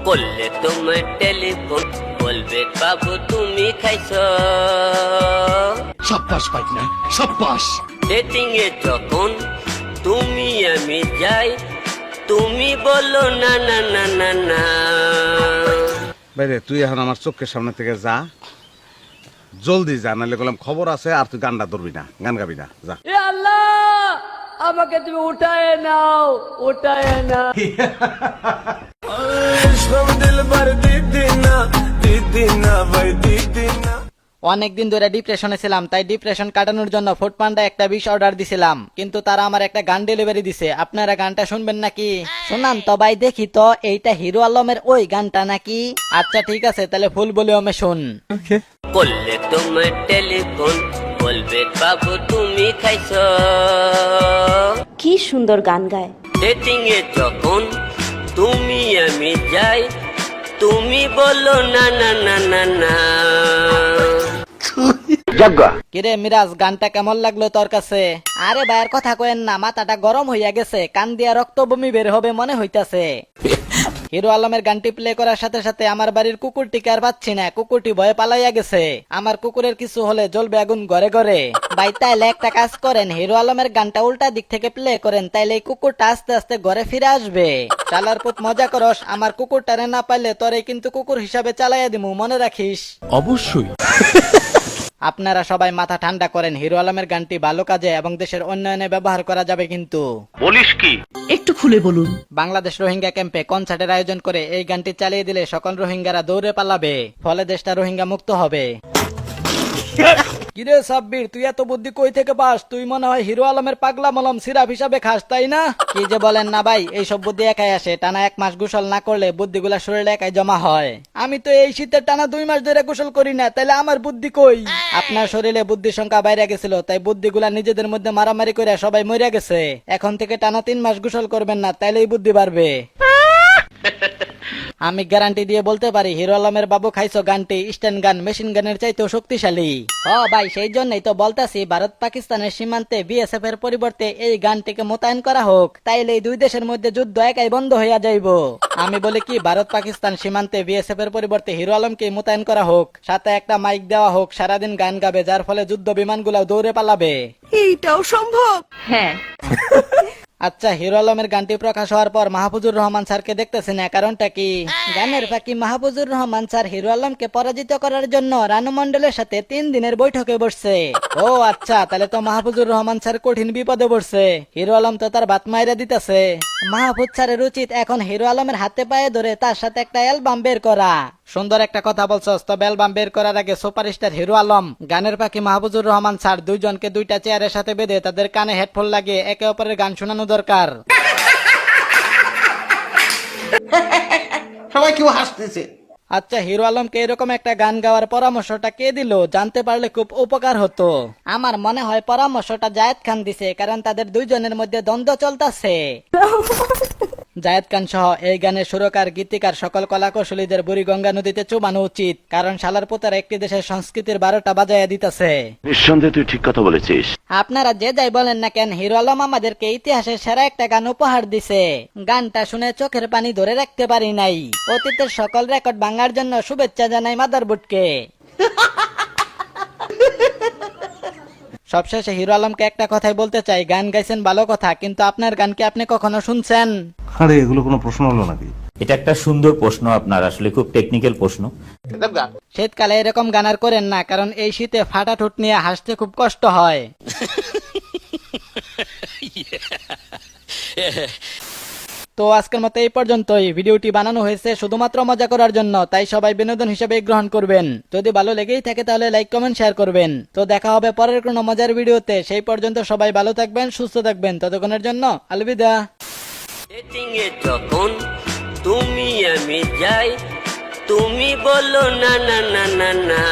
করলে তোমার টেলিফোন বলবে বাবু তুমি খাইছো। সাব্বাস পাইনা, সাব্বাস। ডেটিং এ যখন তুমি আমি যাই, তুমি বলো না না না না না। বাইরে তুই এখন আমার চোখের সামনে থেকে যা, জলদি যা, নাহলে বললাম খবর আছে আর তুই গানটা ধরবি না, গান গাবি না, যা। এ আল্লাহ, আমাকে তুমি উঠায় নাও, উঠায় না। অনেকদিন ধরে ডিপ্রেশনে ছিলাম, তাই ডিপ্রেশন কাটানোর জন্য ফুড পান্ডা একটা বিশ অর্ডার দিছিলাম, কিন্তু তারা আমার একটা গান ডেলিভারি দিছে। আপনারা গানটা শুনবেন নাকি? শোনান তো ভাই, দেখি তো এইটা হিরো আলমের ওই গানটা নাকি? আচ্ছা ঠিক আছে, তাহলে ফুল ভলিউমে শুন। করলে তোমার টেলিফোন বলবে বাবু তুমি খাইছো। কি সুন্দর গান গায়। ডেটিং এ যখন তুমি আমি যাই, তুমি বলো না না না না না। কিরে মিরাজ, গানটা কেমন লাগলো তোর কাছে? আরে ভাইয়ের কথা কয়েন না, মাথাটা গরম হইয়া গেছে, কান দিয়া রক্ত বমি বের হবে মনে হইতাছে। হিরো আলমের গানটি প্লে করার সাথে সাথে আমার বাড়ির কুকুরটিকে আর পাচ্ছি না, কুকুরটি ভয়ে পালাইয়া গেছে। আমার কুকুরের কিছু হলে জ্বলবে আগুন ঘরে ঘরে। ভাই তাইলে একটা কাজ করেন, হিরো আলমের গানটা উল্টা দিক থেকে প্লে করেন, তাইলে এই কুকুরটা আস্তে আস্তে ঘরে ফিরে আসবে। চালার পুত মজা করস, আমার কুকুরটারে না পাইলে তোরে কিন্তু কুকুর হিসাবে চালাইয়া দিমু, মনে রাখিস। অবশ্যই। আপনারা সবাই মাথা ঠান্ডা করেন, হিরো আলমের গানটি ভালো কাজে এবং দেশের উন্নয়নে ব্যবহার করা যাবে কিন্তু। বলিস কি? একটু খুলে বলুন। বাংলাদেশ রোহিঙ্গা ক্যাম্পে কনসার্টের আয়োজন করে এই গানটি চালিয়ে দিলে সকল রোহিঙ্গারা দৌড়ে পালাবে, ফলে দেশটা রোহিঙ্গা মুক্ত হবে। কিরে সাব্বির, তুই এত বুদ্ধি কই থেকে পাস? তুই মনে হয় হিরো আলমের পাগলা মলম সিরাপ হিসাবে খাস, তাই না? কি যে বলেন না ভাই, এইসব বুদ্ধি একাই আসে, টানা 1 মাস গোসল না করলে বুদ্ধিগুলা শরীরে একাই জমা হয়। আমি তো এই শীতের টানা 2 মাস ধরে গোসল করি না, তাইলে আমার বুদ্ধি কই? আপনার শরীরে বুদ্ধির সংখ্যা বাইরে গেছিল, তাই বুদ্ধিগুলা নিজেদের মধ্যে মারামারি করে সবাই মরে গেছে। এখন থেকে টানা 3 মাস গোসল করবেন না, তাইলেই বুদ্ধি বাড়বে। আমি গ্যারান্টি দিয়ে বলতে পারি, হিরো আলমের বাবু খাইছো গানটি স্ট্যান্ড গান মেশিন গানের চাইতেও শক্তিশালী। ভাই সেই জন্যই তো বলতাছি, ভারত পাকিস্তানের সীমান্তে বিএসএফ এর পরিবর্তে এই গানটিকে মোতায়েন করা হোক, তাইলে এই দুই দেশের মধ্যে যুদ্ধ একাই বন্ধ হইয়া যাইব। আমি বলি কি, ভারত পাকিস্তান সীমান্তে বিএসএফ এর পরিবর্তে হিরো আলমকে মোতায়েন করা হোক, সাথে একটা মাইক দেওয়া হোক, সারাদিন গান গাবে, যার ফলে যুদ্ধ বিমানগুলাও দৌড়ে পালাবে। এইটাও সম্ভব। হ্যাঁ। আচ্ছা, হিরো আলমের গানটি প্রকাশ হওয়ার পর মাহফুজুর রহমান স্যারকে দেখতেছি না, কারণটা কি? গানের ফাঁকি মাহফুজুর রহমান স্যার হিরো আলমকে পরাজিত করার জন্য রানু মন্ডলের সাথে 3 দিনের বৈঠকে বসছে। ও আচ্ছা, তাহলে তো মাহফুজুর রহমান স্যার কঠিন বিপদে পড়ছে। হিরো আলম তো তার বাত মাইরা দিতেছে। মাহফুজ স্যারের উচিত এখন হিরো আলমের হাতে পায়ে ধরে তার সাথে একটা অ্যালবাম বের করা। সুন্দর একটা কথা বলছস, তবে অ্যালবাম বের করার আগে সুপারস্টার হিরো আলম, গানের পাখি মাহফুজুর রহমান স্যার দুইজনকে 2টা চেয়ারের সাথে বেঁধে তাদের কানে হেডফোন লাগিয়ে একে অপরের গান শোনানো দরকার। সবাই কেউ হাসতেছে। আচ্ছা, হিরো আলমকে এরকম একটা গান গাওয়ার পরামর্শটা কে দিল? জানতে পারলে খুব উপকার হতো। আমার মনে হয় পরামর্শটা জায়েদ খান দিছে, কারণ তাদের দুইজনের মধ্যে দ্বন্দ্ব চলতেছে। জায়েদ খান সহ এই গানের সুরকার গীতিকার সকল কলাকৌশলীদের বুড়িগঙ্গা নদীতে চুবানো উচিত, কারণ শালার পোতারা একটি দেশের সংস্কৃতির 12টা বাজাইয়া দিতেছে। নিঃসন্দেহে তুই ঠিক কথা বলেছিস। আপনারা যে যাই বলেন না কেন, হিরো আলম আমাদেরকে ইতিহাসের সেরা একটা গান উপহার দিছে। গানটা শুনে চোখের পানি ধরে রাখতে পারি নাই। অতীতের সকল রেকর্ড ভাঙার জন্য শুভেচ্ছা জানাই মাদারবোর্ডকে। সবশেষে হিরো আলমকে একটা কথাই বলতে চাই, গান গাইছেন ভালো কথা, কিন্তু আপনার গান কি আপনি কখনো শুনছেন? আরে এগুলো কোনো প্রশ্ন হলো নাকি? এটা একটা সুন্দর প্রশ্ন আপনার, আসলে খুব টেকনিক্যাল প্রশ্ন। শীতকালে এরকম গান আর করেন না, কারণ এই শীতে ফাটা ঠোঁট নিয়ে হাসতে খুব কষ্ট হয়। তো আজকের মতো এই পর্যন্তই। ভিডিওটি বানানো হয়েছে শুধুমাত্র মজা করার জন্য, তাই সবাই বিনোদন হিসেবে গ্রহণ করবেন। যদি ভালো লেগেই থাকে তাহলে লাইক কমেন্ট শেয়ার করবেন। তো দেখা হবে পরের কোনো মজার ভিডিওতে। সেই পর্যন্ত সবাই ভালো থাকবেন, সুস্থ থাকবেন। ততক্ষণের জন্য আলবিদা। ডেটিং এ যখন তুমি আমি যাই, তুমি বলো না না না না না।